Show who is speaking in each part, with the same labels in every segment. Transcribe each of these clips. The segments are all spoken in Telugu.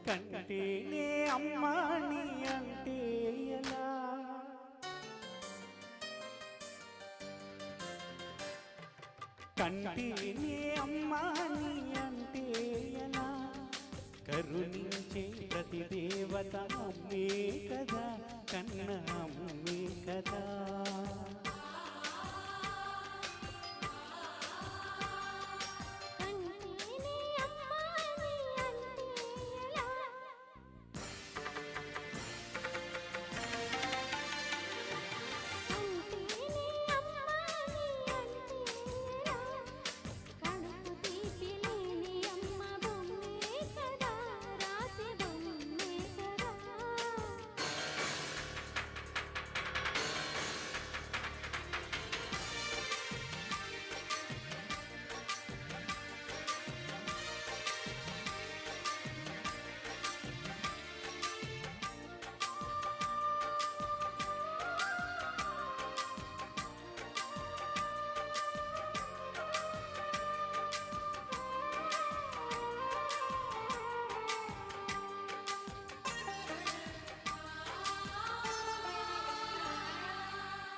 Speaker 1: కంటేనే అమ్మా నీ అంటే ఎలా కంటేనే అమ్మా నీ అంటే ఎలా కరుణించే ప్రతి దేవత అమ్మే కదా కన్న అమ్మే కదా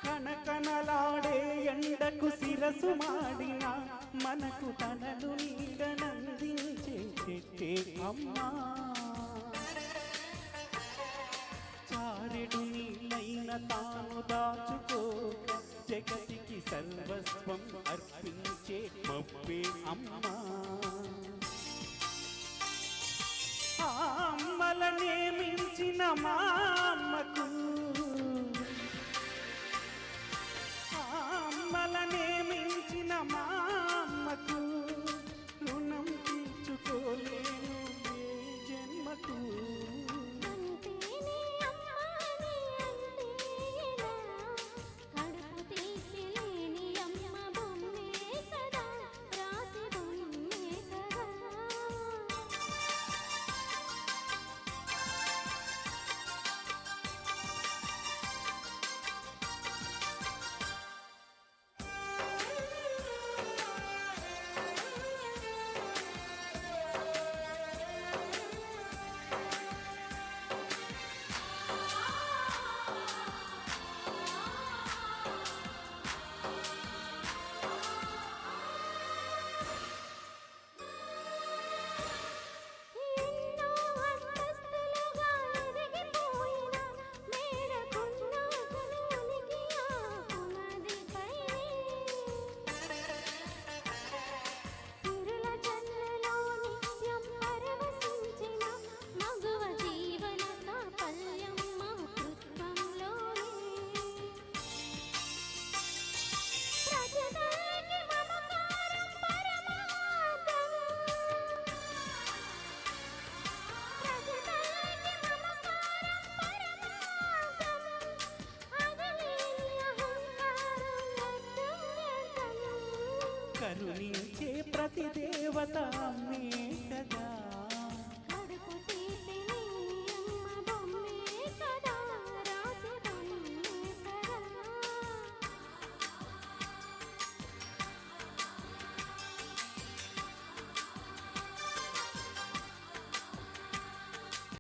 Speaker 1: కనకనలాడే ఎండకు శిరసు మాడిన మనకు తనను నీడనందించే చెట్టే అమ్మా చారెడు నీళ్ళైన తాను దాచుకోక జగతికి సర్వస్వం అర్పించే మబ్బే అమ్మా ఆ అమ్మలనే మించిన మా అమ్మకు అమ్మలనే మించిన మా అమ్మకు రుణం తీర్చుకోలేను ఏ జన్మకు కరుణించే ప్రతి దేవత అమ్మే కదా